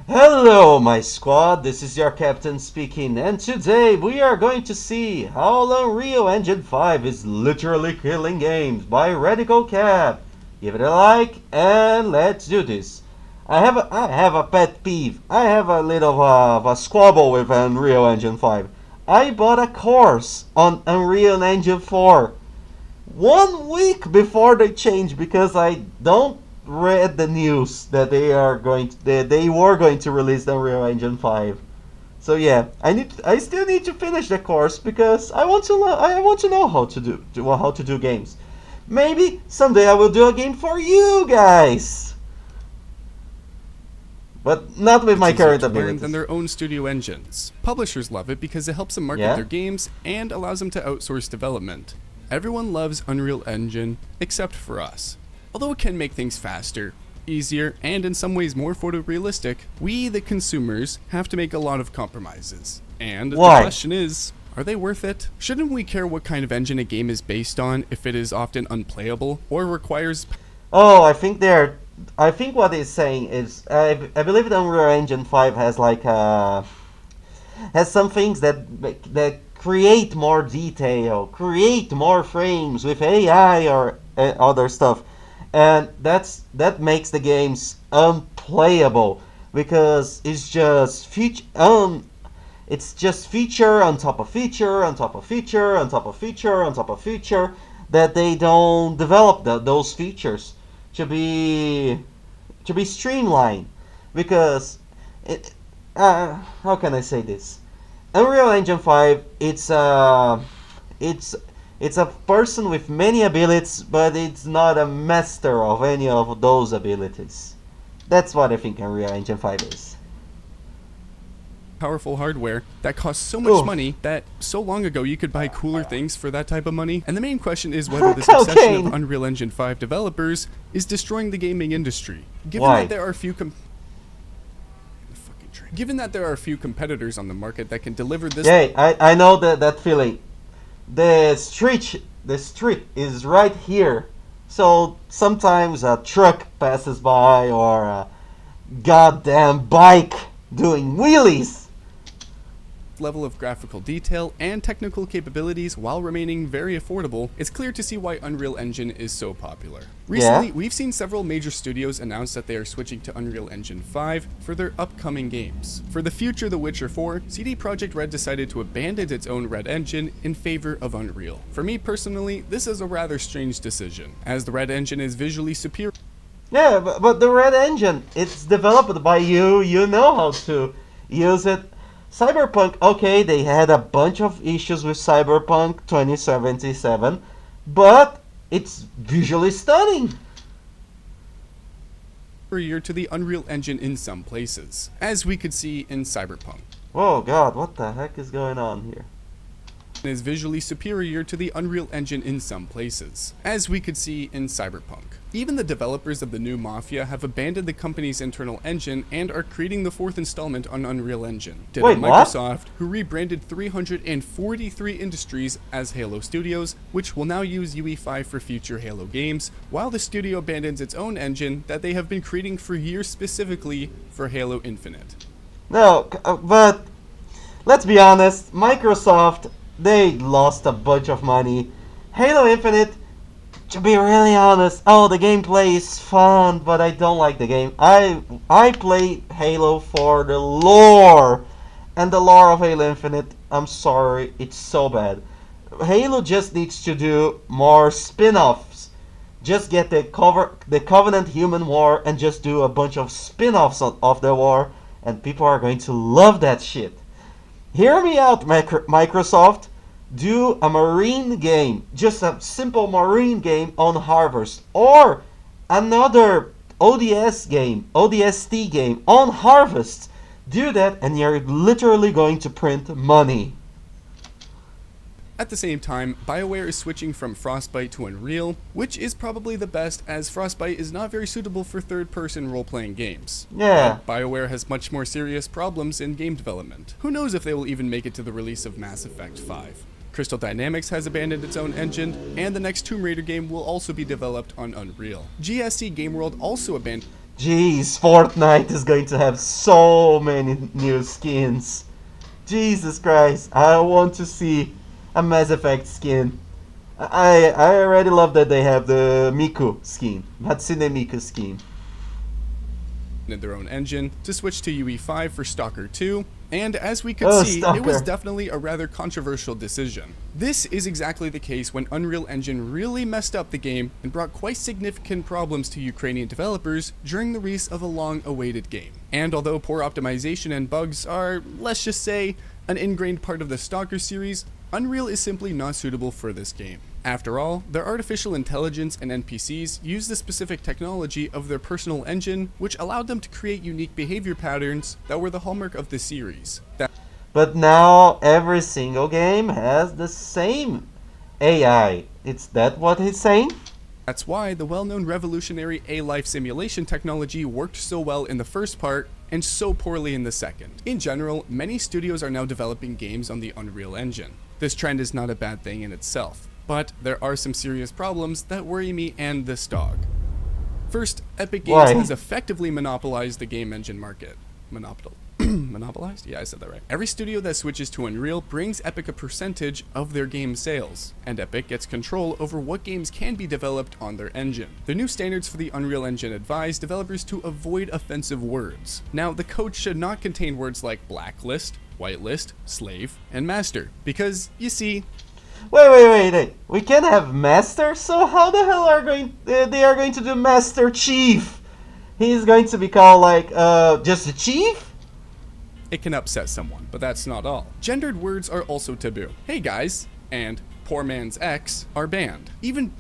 Hello, my squad, this is your captain speaking, and today we are going to see how Unreal Engine 5 is literally killing games by Radical Cap. Give it a like, and let's do this. I have a pet peeve. I have a little of a squabble with Unreal Engine 5. I bought a course on Unreal Engine 4 1 week before they change because I don't read the news that they were going to release the Unreal Engine 5. So yeah, I still need to finish the course because I want to know how to do games. Maybe someday I will do a game for you guys, but not with It's my easier current to learn than abilities. their own studio engines. Publishers love it because it helps them market Yeah. their games and allows them to outsource development. Everyone loves Unreal Engine except for us. Although it can make things faster, easier, and in some ways more photorealistic, we, the consumers, have to make a lot of compromises. And Why? the question is, are they worth it? Shouldn't we care what kind of engine a game is based on if it is often unplayable or requires Oh, I think what he's saying is I believe the Unreal Engine 5 has some things that create more detail, create more frames with AI or other stuff, and that makes the games unplayable because it's just feature on top of feature on top of feature on top of feature on top of feature that they don't develop those features to be to be streamlined because it, how can I say this? Unreal Engine 5, it's it's a person with many abilities, but it's not a master of any of those abilities. That's what I think Unreal Engine 5 is. powerful hardware that costs so much Oof. money that so long ago you could buy cooler things for that type of money? And the main question is whether this obsession Cocaine. of Unreal Engine 5 developers is destroying the gaming industry. Why? Given that there are a few competitors on the market that can deliver this Yeah, I know that feeling. The street is right here. So sometimes a truck passes by or a goddamn bike doing wheelies. level of graphical detail and technical capabilities while remaining very affordable, it's clear to see why Unreal Engine is so popular. Recently, Yeah. we've seen several major studios announce that they are switching to Unreal Engine 5 for their upcoming games. For the future The Witcher 4, CD Projekt Red decided to abandon its own Red Engine in favor of Unreal. For me personally, this is a rather strange decision, as the Red Engine is visually superior. Yeah, but the Red Engine, it's developed by you. You know how to use it. Cyberpunk, okay, they had a bunch of issues with Cyberpunk 2077, but it's visually stunning. To the Unreal Engine in some places, as we could see in Cyberpunk. Oh god, what the heck is going on here? Is visually superior to the Unreal Engine in some places, as we could see in Cyberpunk. Even the developers of the new Mafia have abandoned the company's internal engine and are creating the fourth installment on Unreal Engine. Did Wait, what? Microsoft, who rebranded 343 industries as Halo Studios, which will now use UE5 for future Halo games, while the studio abandons its own engine that they have been creating for years specifically for Halo Infinite. No, but let's be honest, Microsoft, they lost a bunch of money. Halo Infinite, to be really honest, oh, the gameplay is fun, but I don't like the game. I play Halo for the lore, and the lore of Halo Infinite, I'm sorry, it's so bad. Halo just needs to do more spin-offs. Just get the Covenant Human War and just do a bunch of spin-offs of the war, and people are going to love that shit. Hear me out, Microsoft. Do a marine game, just a simple marine game on Harvest, or another ODST game on Harvest. Do that, and you're literally going to print money. At the same time, BioWare is switching from Frostbite to Unreal, which is probably the best as Frostbite is not very suitable for third-person role-playing games. Yeah. But BioWare has much more serious problems in game development. Who knows if they will even make it to the release of Mass Effect 5. Crystal Dynamics has abandoned its own engine, and the next Tomb Raider game will also be developed on Unreal. GSC Game World also abandoned Jeez, Fortnite is going to have so many new skins. Jesus Christ, I want to see a Mass Effect skin. I already love that they have the Miku skin, Hatsune Miku skin. Their own engine to switch to UE5 for Stalker 2, and as we could Oh, see, Stalker. it was definitely a rather controversial decision. This is exactly the case when Unreal Engine really messed up the game and brought quite significant problems to Ukrainian developers during the release of a long-awaited game. And although poor optimization and bugs are, let's just say, an ingrained part of the Stalker series, Unreal is simply not suitable for this game. After all, their artificial intelligence and NPCs use the specific technology of their personal engine, which allowed them to create unique behavior patterns that were the hallmark of the series. But now every single game has the same AI. It's that what he's saying? That's why the well-known revolutionary A-Life simulation technology worked so well in the first part and so poorly in the second. In general, many studios are now developing games on the Unreal Engine. This trend is not a bad thing in itself, but there are some serious problems that worry me and this dog. First, Epic Games has effectively monopolized the game engine market. Monopolized? Yeah, I said that right. Every studio that switches to Unreal brings Epic a percentage of their game sales, and Epic gets control over what games can be developed on their engine. The new standards for the Unreal Engine advise developers to avoid offensive words. Now, the code should not contain words like blacklist, whitelist, slave, and master, because, you see... Wait. We can have master, so how the hell are they are going to do Master Chief? He's going to be called like just a chief? It can upset someone, but that's not all. Gendered words are also taboo. Hey guys, and poor man's ex are banned. Even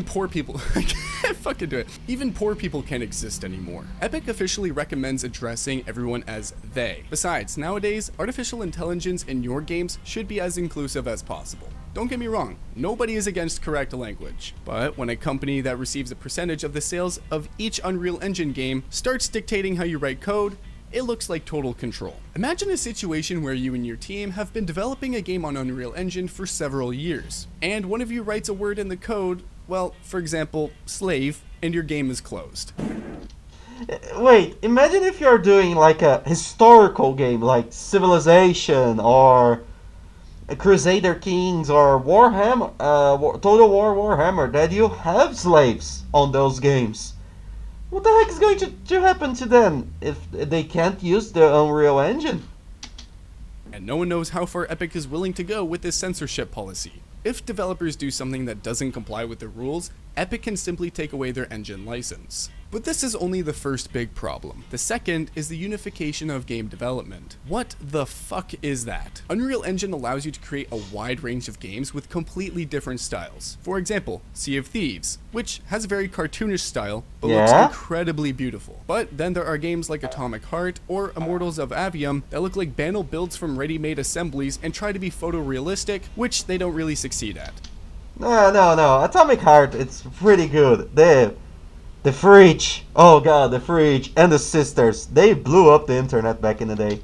poor people, I can't fucking do it. Even poor people can't exist anymore. Epic officially recommends addressing everyone as they. Besides, nowadays, artificial intelligence in your games should be as inclusive as possible. Don't get me wrong, nobody is against correct language. But when a company that receives a percentage of the sales of each Unreal Engine game starts dictating how you write code, it looks like total control. Imagine a situation where you and your team have been developing a game on Unreal Engine for several years, and one of you writes a word in the code, well, for example, slave, and your game is closed. Wait, imagine if you're doing like a historical game like Civilization or Crusader Kings or Warhammer, Total War Warhammer, that you have slaves on those games. What the heck is going to happen to them if they can't use the Unreal Engine? And no one knows how far Epic is willing to go with this censorship policy. If developers do something that doesn't comply with the rules, Epic can simply take away their engine license. But this is only the first big problem. The second is the unification of game development. What the fuck is that? Unreal Engine allows you to create a wide range of games with completely different styles. For example, Sea of Thieves, which has a very cartoonish style, but looks incredibly beautiful. But then there are games like Atomic Heart or Immortals of Avium that look like banal builds from ready-made assemblies and try to be photorealistic, which they don't really succeed at. No. Atomic Heart, it's pretty good. The fridge. Oh god, the fridge. And the sisters. They blew up the internet back in the day.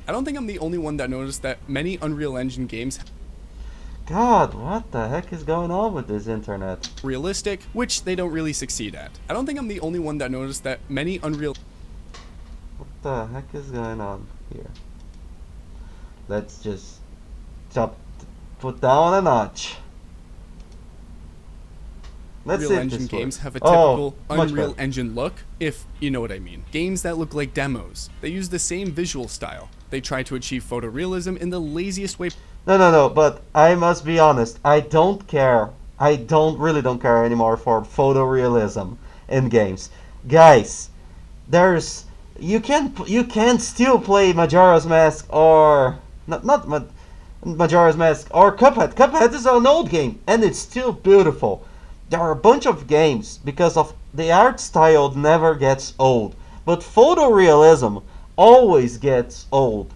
I don't think I'm the only one that noticed that many Unreal Engine games God, what the heck is going on with this internet? realistic, which they don't really succeed at. I don't think I'm the only one that noticed that many Unreal... What the heck is going on here? Let's just put down a notch. Unreal Engine games have a typical Unreal Engine look, if you know what I mean. Games that look like demos. They use the same visual style. They try to achieve photorealism in the laziest way. No, but I must be honest. I don't care. I really don't care anymore for photorealism in games. Guys, you can still play Majora's Mask or Majora's Mask or Cuphead. Cuphead is an old game and it's still beautiful. There are a bunch of games because of the art style never gets old, but photorealism always gets old.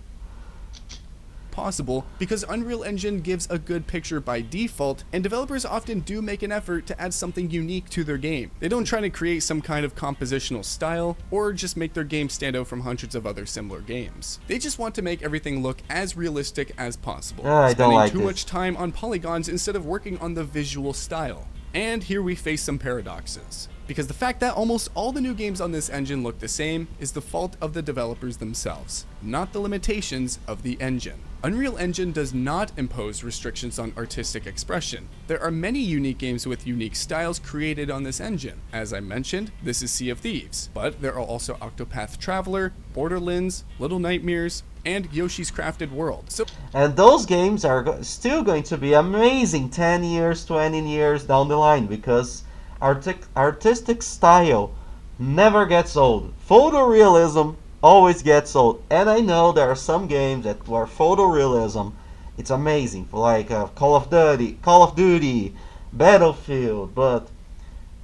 Possible because Unreal Engine gives a good picture by default, and developers often do make an effort to add something unique to their game. They don't try to create some kind of compositional style or just make their game stand out from hundreds of other similar games. They just want to make everything look as realistic as possible, spending too much time on polygons instead of working on the visual style. And here we face some paradoxes. because the fact that almost all the new games on this engine look the same is the fault of the developers themselves, not the limitations of the engine. Unreal Engine does not impose restrictions on artistic expression. There are many unique games with unique styles created on this engine. As I mentioned, this is Sea of Thieves, but there are also Octopath Traveler, Borderlands, Little Nightmares, and Yoshi's Crafted World. And those games are still going to be amazing 10 years, 20 years down the line, because artistic style never gets old. Photorealism always gets old. And I know there are some games that where photorealism, it's amazing, like Call of Duty, Battlefield, but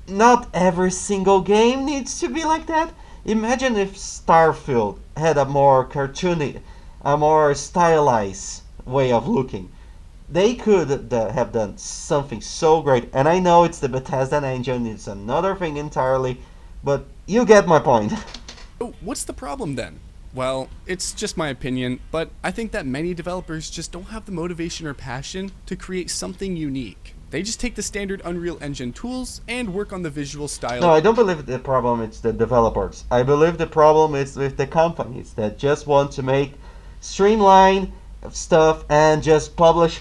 not every single game needs to be like that. Imagine if Starfield had a more cartoony, a more stylized way of looking. They could have done something so great. And I know it's the Bethesda engine, it's another thing entirely, but you get my point. So what's the problem then? Well, it's just my opinion, but I think that many developers just don't have the motivation or passion to create something unique. They just take the standard Unreal Engine tools and work on the visual style. No, I don't believe the problem is the developers. I believe the problem is with the companies that just want to make streamline stuff and just publish.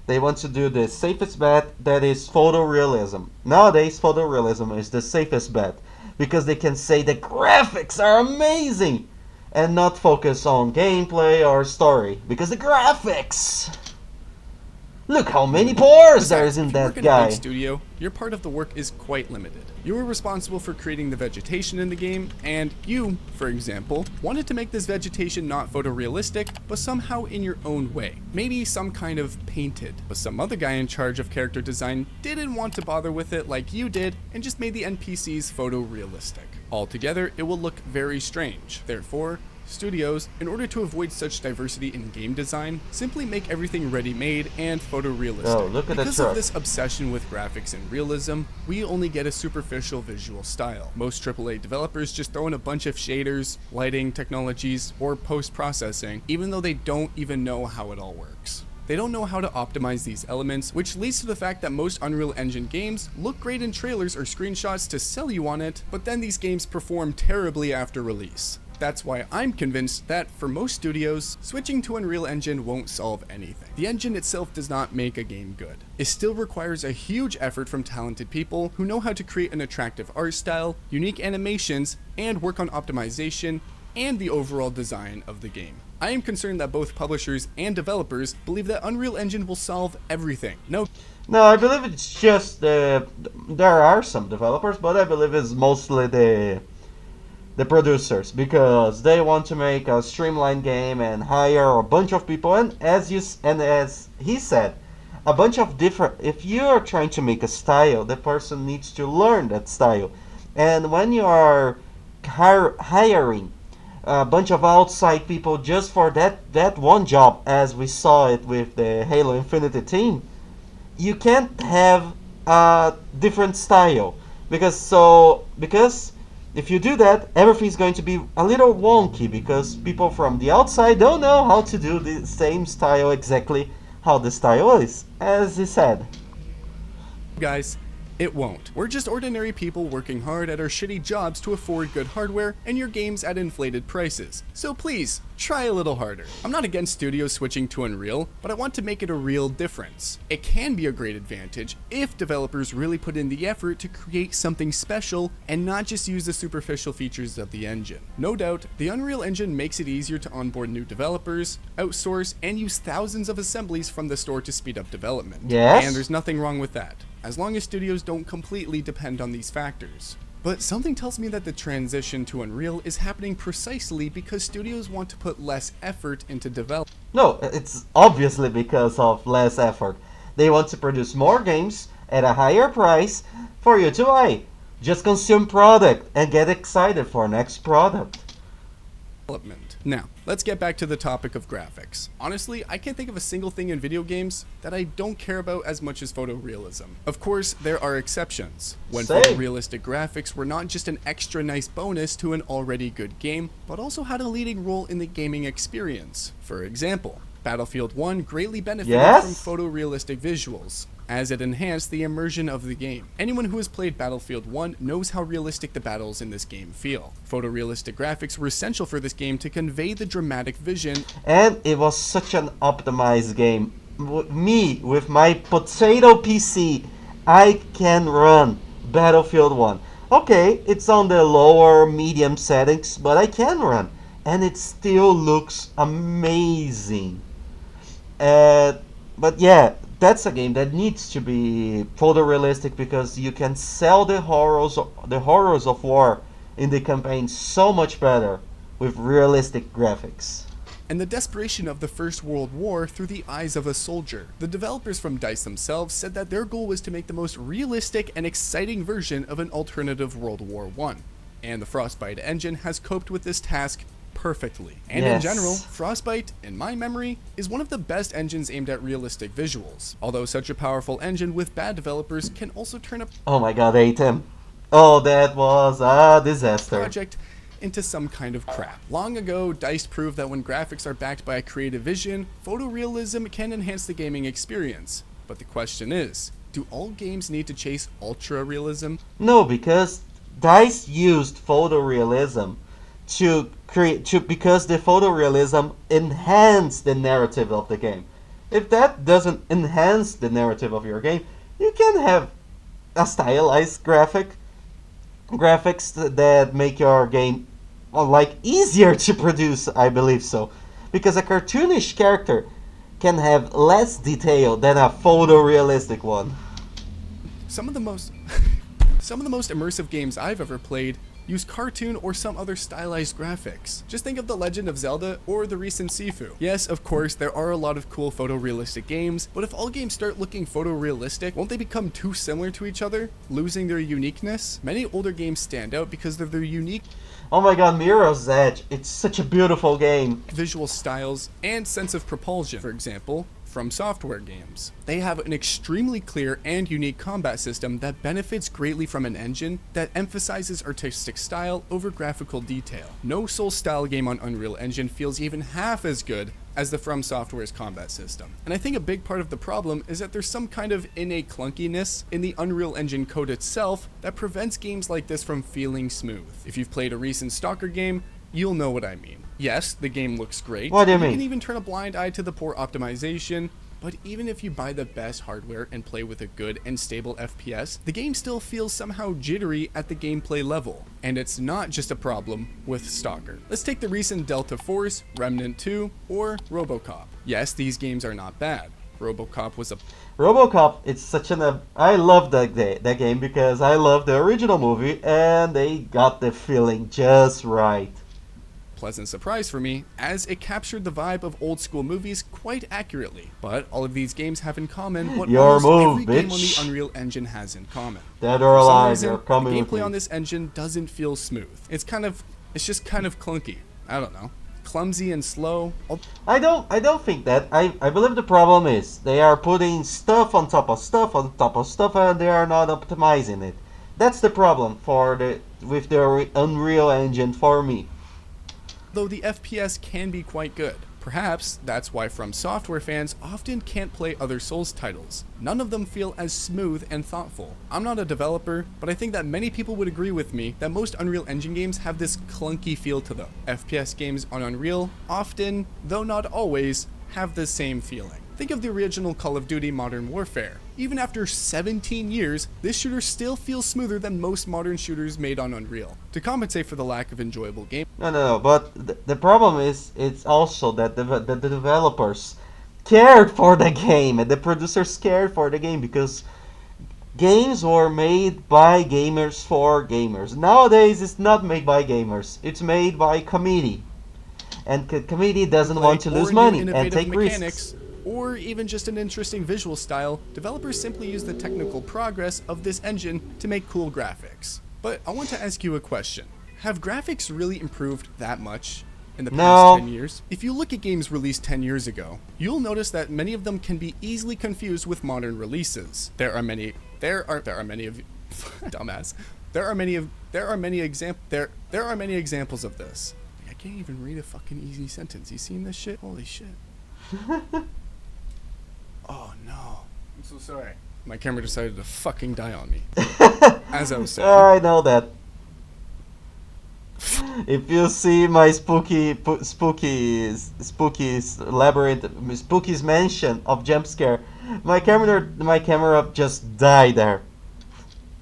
They want to do the safest bet, that is photorealism. Nowadays, photorealism is the safest bet, because they can say the graphics are amazing and not focus on gameplay or story, because the graphics, look how many pores there is in that guy. Big studio, your part of the work is quite limited. You were responsible for creating the vegetation in the game, and you, for example, wanted to make this vegetation not photorealistic, but somehow in your own way. Maybe some kind of painted, but some other guy in charge of character design didn't want to bother with it like you did, and just made the NPCs photorealistic. Altogether, it will look very strange. Therefore, studios, in order to avoid such diversity in game design, simply make everything ready-made and photorealistic. Oh, look at because the of this obsession with graphics and realism, we only get a superficial visual style. Most AAA developers just throw in a bunch of shaders, lighting technologies, or post-processing, even though they don't even know how it all works. They don't know how to optimize these elements, which leads to the fact that most Unreal Engine games look great in trailers or screenshots to sell you on it, but then these games perform terribly after release. That's why I'm convinced that, for most studios, switching to Unreal Engine won't solve anything. The engine itself does not make a game good. It still requires a huge effort from talented people who know how to create an attractive art style, unique animations, and work on optimization and the overall design of the game. I am concerned that both publishers and developers believe that Unreal Engine will solve everything. No, I believe it's just there are some developers, but I believe it's mostly the producers, because they want to make a streamlined game and hire a bunch of people, and as he said, a bunch of different. If you are trying to make a style, the person needs to learn that style, and when you are hiring a bunch of outside people just for that one job, as we saw it with the Halo Infinity team, you can't have a different style, because if you do that, everything's going to be a little wonky, because people from the outside don't know how to do the same style exactly how the style is, as he said. guys, it won't. We're just ordinary people working hard at our shitty jobs to afford good hardware and your games at inflated prices. So please, try a little harder. I'm not against studios switching to Unreal, but I want to make it a real difference. It can be a great advantage if developers really put in the effort to create something special and not just use the superficial features of the engine. No doubt, the Unreal Engine makes it easier to onboard new developers, outsource, and use thousands of assemblies from the store to speed up development. Yes. And there's nothing wrong with that, as long as studios don't completely depend on these factors. But something tells me that the transition to Unreal is happening precisely because studios want to put less effort into development. No, it's obviously because of less effort. They want to produce more games at a higher price for you to buy. Just consume product and get excited for next product. Now, let's get back to the topic of graphics. Honestly, I can't think of a single thing in video games that I don't care about as much as photorealism. Of course, there are exceptions, when Same. photorealistic graphics were not just an extra nice bonus to an already good game, but also had a leading role in the gaming experience. For example, Battlefield 1 greatly benefited Yes? from photorealistic visuals, as it enhanced the immersion of the game. Anyone who has played Battlefield 1 knows how realistic the battles in this game feel. Photorealistic graphics were essential for this game to convey the dramatic vision, And it was such an optimized game. Me, with my potato PC, I can run Battlefield 1. Okay, it's on the lower medium settings, but I can run. And it still looks amazing. Uh, but yeah, that's a game that needs to be photorealistic because you can sell the horrors of war in the campaign so much better with realistic graphics. and the desperation of the First World War through the eyes of a soldier. The developers from DICE themselves said that their goal was to make the most realistic and exciting version of an alternative World War I, and the Frostbite engine has coped with this task perfectly. And in Yes. general, Frostbite, in my memory, is one of the best engines aimed at realistic visuals. Although such a powerful engine with bad developers can also turn a Oh my god, Atem. Oh, that was a disaster. project into some kind of crap. Long ago, DICE proved that when graphics are backed by a creative vision, photorealism can enhance the gaming experience. But the question is, do all games need to chase ultra-realism? No, because DICE used photorealism to create because the photorealism enhanced the narrative of the game. If that doesn't enhance the narrative of your game, you can have a stylized graphics that make your game like easier to produce, I believe so. Because a cartoonish character can have less detail than a photorealistic one. Some of the most immersive games I've ever played use cartoon or some other stylized graphics. Just think of The Legend of Zelda or the recent Sifu. Yes, of course, there are a lot of cool photorealistic games, but if all games start looking photorealistic, won't they become too similar to each other, losing their uniqueness? Many older games stand out because of their unique Oh my god, Mirror's Edge, it's such a beautiful game. visual styles and sense of propulsion. For example, From Software games. They have an extremely clear and unique combat system that benefits greatly from an engine that emphasizes artistic style over graphical detail. No Souls-style game on Unreal Engine feels even half as good as the From Software's combat system. And I think a big part of the problem is that there's some kind of innate clunkiness in the Unreal Engine code itself that prevents games like this from feeling smooth. If you've played a recent Stalker game, you'll know what I mean. Yes, the game looks great. What do you You mean? can even turn a blind eye to the poor optimization, but even if you buy the best hardware and play with a good and stable FPS, the game still feels somehow jittery at the gameplay level. And it's not just a problem with Stalker. Let's take the recent Delta Force, Remnant 2, or RoboCop. Yes, these games are not bad. RoboCop was a RoboCop, it's such I love that game because I love the original movie and they got the feeling just right. pleasant surprise for me, as it captured the vibe of old school movies quite accurately. But all of these games have in common what Your almost move, every game on the bitch. Unreal Engine has in common. Dead or For some alive, reason, you're the coming with gameplay me. on this engine doesn't feel smooth. It's just kind of clunky. I don't know. Clumsy and slow. I don't think that. I believe the problem is they are putting stuff on top of stuff on top of stuff and they are not optimizing it. That's the problem with the Unreal Engine for me. Though the FPS can be quite good. Perhaps that's why From Software fans often can't play other Souls titles. None of them feel as smooth and thoughtful. I'm not a developer, but I think that many people would agree with me that most Unreal Engine games have this clunky feel to them. FPS games on Unreal often, though not always, have the same feeling. Think of the original Call of Duty Modern Warfare. Even after 17 years, this shooter still feels smoother than most modern shooters made on Unreal. To compensate for the lack of enjoyable game, No, but the problem is it's also that the developers cared for the game and the producers cared for the game because games were made by gamers for gamers. Nowadays, it's not made by gamers. It's made by committee. And committee doesn't want to lose or new money and innovative take mechanics, risks. or even just an interesting visual style, developers simply use the technical progress of this engine to make cool graphics. But I want to ask you a question. Have graphics really improved that much in the past No. 10 years? If you look at games released 10 years ago, you'll notice that many of them can be easily confused with modern releases. There are many of dumbass. There are many examples of this. I can't even read a fucking easy sentence. You seen this shit? Holy shit. Oh no. I'm so sorry. My camera decided to fucking die on me. As I was saying. I know that. If you see my spooky's labyrinth, spooky's mansion of jump scare, my camera just died there.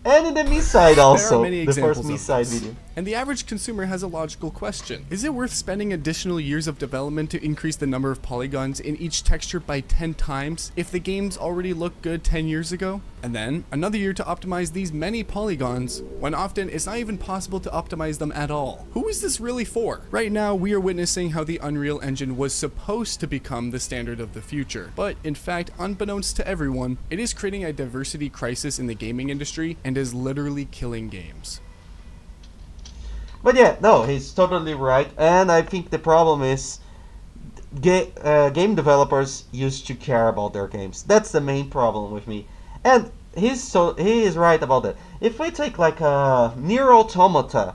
And in the me side There are also, many the first examples me of side this. video. And the average consumer has a logical question. Is it worth spending additional years of development to increase the number of polygons in each texture by 10 times if the games already looked good 10 years ago? And then another year to optimize these many polygons when often it's not even possible to optimize them at all. Who is this really for? Right now we are witnessing how the Unreal Engine was supposed to become the standard of the future, but in fact, unbeknownst to everyone, it is creating a diversity crisis in the gaming industry and is literally killing games. But yeah, no, he's totally right. And I think the problem is game developers used to care about their games. That's the main problem with me. And he is right about that. If we take like Nier Automata,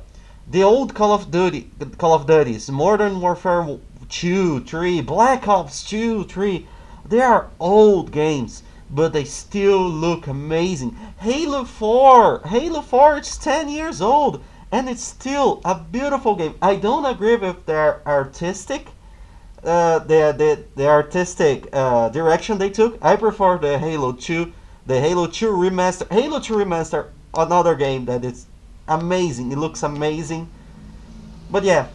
the old Call of Duties, Modern Warfare 2, 3, Black Ops 2, 3, they are old games, but they still look amazing. Halo 4 is 10 years old, and it's still a beautiful game. I don't agree with their artistic, the artistic direction they took. I prefer the Halo 2 remaster. Halo 2 remaster, another game that is amazing. It looks amazing. But yeah,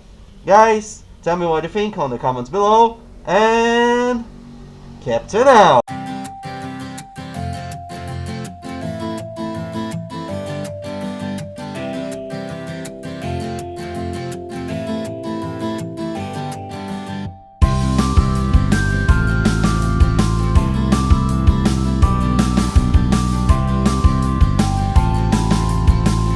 guys, tell me what you think on the comments below, and Captain out.